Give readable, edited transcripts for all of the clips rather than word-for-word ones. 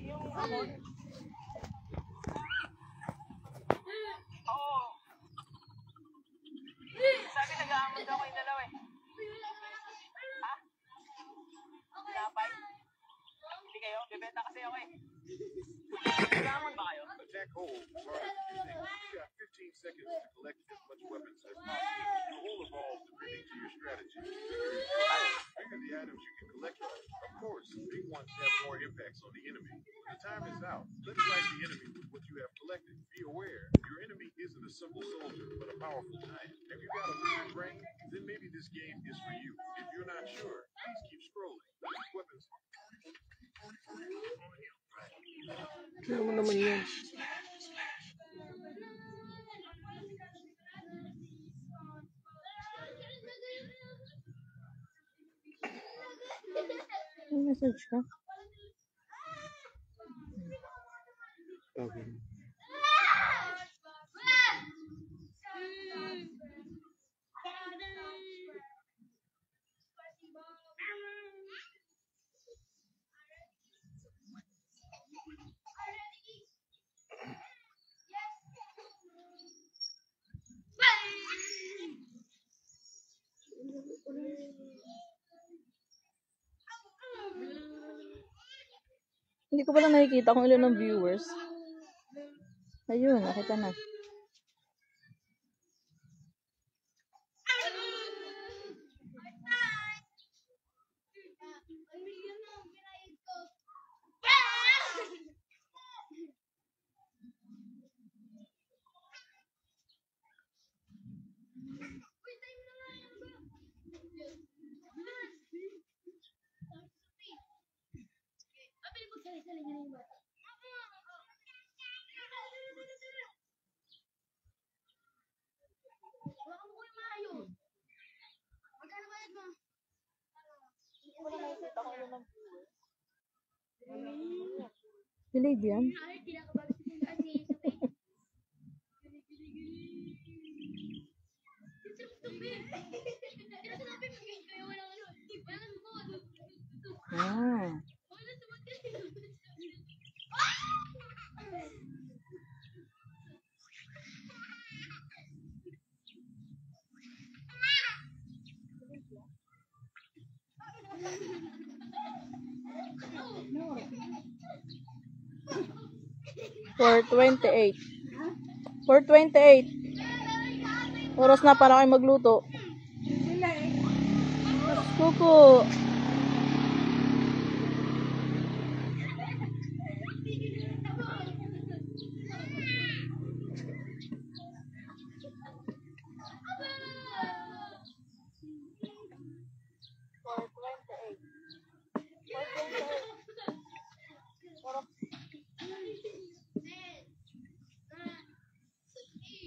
yung amon. Oo. Sabi nag-aamon daw kayo dalawa eh. Ha? Lapay? Hindi kayo? Bibenta kasi ako eh. Nag-aamon ba kayo? Attack hole. You got 15 seconds to collect as much weapons as possible. The hole evolves depending to your strategy. Bigger the items you can collect, of course, big ones have more impacts on the enemy. When the time is out, let's fight the enemy with what you have collected. Be aware, your enemy isn't a simple soldier, but a powerful giant. Have you got a wizard brain? Then maybe this game is for you. If you're not sure, please keep scrolling. Weapons. Ano naman yun? May message ka? Okay. Hindi ko pala nakikita kung ilan ng viewers. Ayun, nakita na. Delayed yan. Ah. For 28. For 28. Oras na para kayo magluto. Kuko.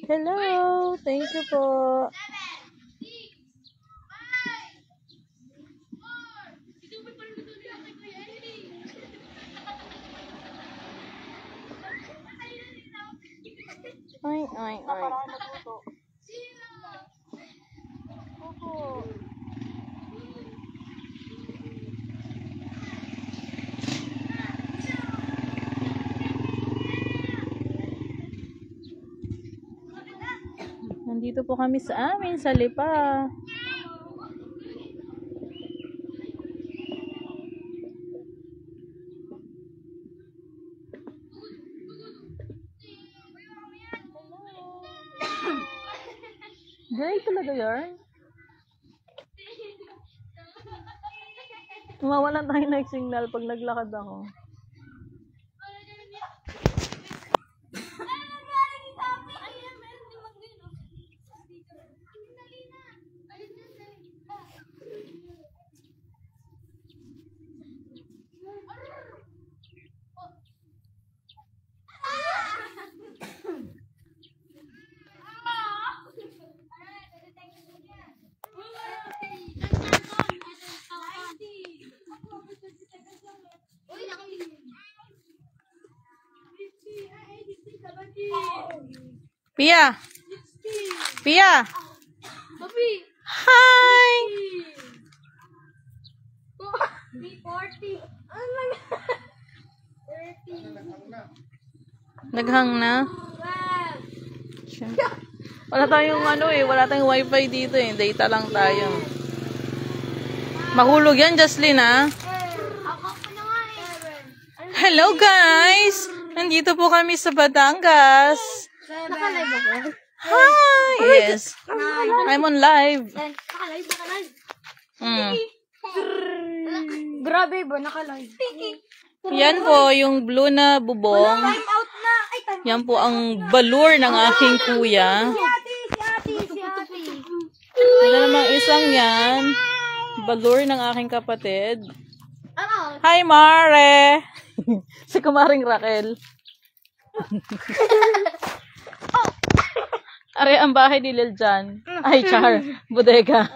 Hello, thank you po. Ay. Nandito po kami sa amin, sa Lipa. Dry talaga yan. Mawalan tayo ng signal pag naglakad ako. Pia! Pia! Hi! B40. Oh my god. Naghang na? Siya. Wala tayong wala tayong wifi dito eh. Data lang tayo. Mahulog yan, Jocelyn ah. Hello guys! Nandito po kami sa Batangas. Naka-live ako? Hi! Yes. I'm on live. Naka-live, naka-live. Grabe ba, naka-live. Yan po, yung blue na bubong. Time out na. Ay, time Yan po ang balur ng aking kuya. Si ate. Ito namang isang yan. Balur ng aking kapatid. Ano? Hi, Mare! Si Kumaring Raquel. Are, ang bahay ni Liljan. Ay, Char. Bodega.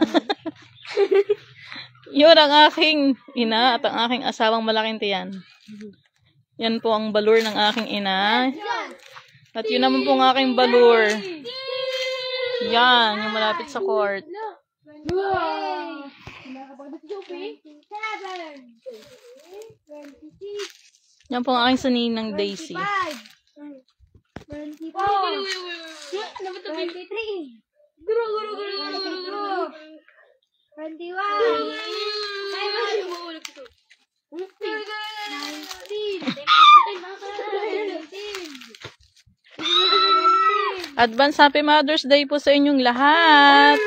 Yun ang aking ina at ang aking asawang malaking tiyan. Yan po ang balur ng aking ina. At yun naman po ang aking balur. Yan, yung malapit sa court. Yan po ang aking saninang Daisy. 24. 23. Guru. 21. Advance Happy Mother's Day po sa inyong lahat.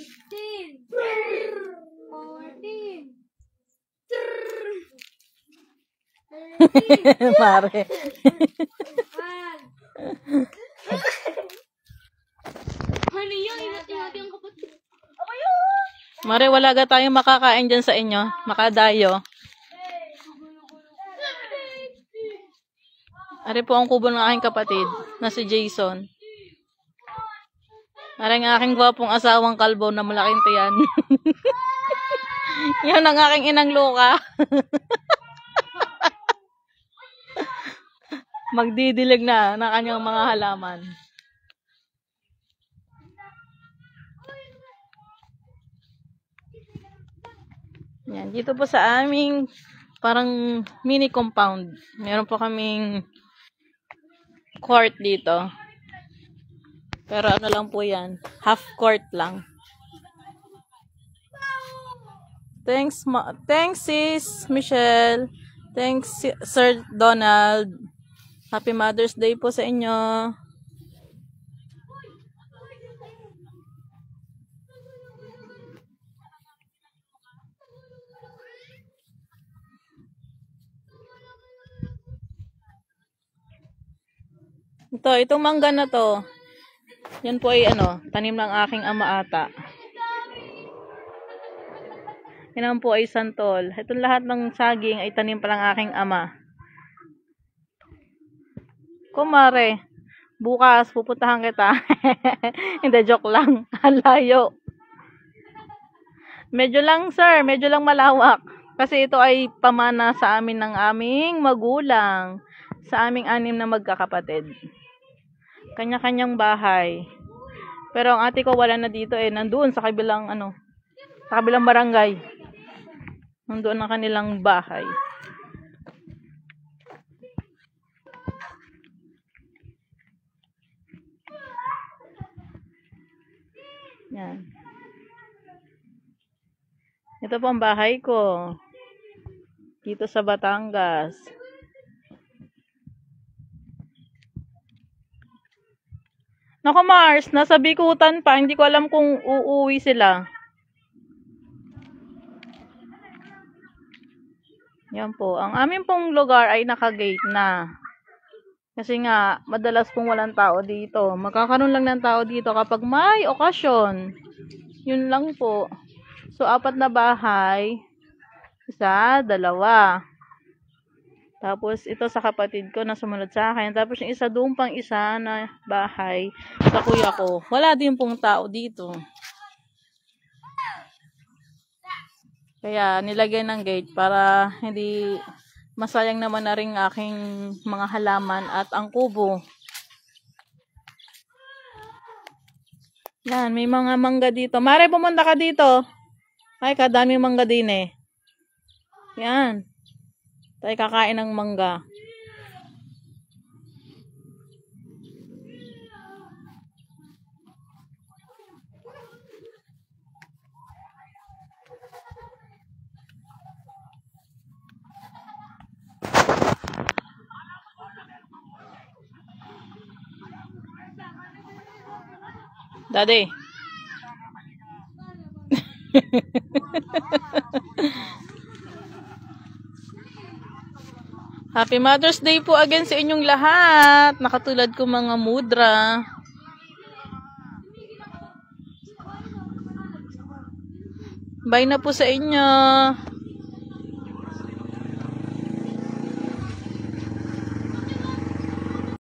15. 14. Mare. Ano yan? Inati-hati ang kapatid. Mare, wala ga tayong makakain dyan sa inyo. Makadayo. Ari po ang kubo ng aking kapatid na si Jason. Ari ang aking gwapong asawang kalbo na malaking tiyan. Yan ang aking inang Luka. Magdidilig na ng kanyang mga halaman. Yan, dito po sa aming parang mini compound. Meron po kaming court dito. Pero ano lang po yan, half court lang. Thanks sis Michelle. Thanks Sir Donald. Happy Mother's Day po sa inyo. Itong mangga na to. Yan po ay tanim ng aking ama ata. Yan po ay santol. Itong lahat ng saging ay tanim pa ng aking ama. Kumare, bukas pupuntahan kita. Hindi, joke lang. Halayo. Medyo lang sir, medyo lang malawak. Kasi ito ay pamana sa amin ng aming magulang. Sa aming 6 na magkakapatid. Kanya-kanyang bahay. Pero ang ate ko wala na dito nandoon sa kabilang sa kabilang barangay. Nandoon ang kanilang bahay. Yan. Ito po ang bahay ko. Dito sa Batangas. Naku Mars, nasa Bikutan pa. Hindi ko alam kung uuwi sila. Yan po. Ang amin pong lugar ay naka-gate na. Kasi nga, madalas pong walang tao dito. Magkakaroon lang ng tao dito kapag may okasyon. Yun lang po. So, 4 na bahay. 1, 2. Tapos, ito sa kapatid ko na sumunod sa akin. Tapos, yung isa doon pang isa na bahay sa kuya ko. Wala din pong tao dito. Kaya, nilagay ng gate para hindi masayang naman na rin aking mga halaman at ang kubo. Yan, may mga mangga dito. Mare, pumunta ka dito. Ay, kadami mangga din eh. Yan. Tayo kakain ng mangga. Daddy. Happy Mother's Day po again sa inyong lahat. Nakatulad ko mga mudra. Bye na po sa inyo.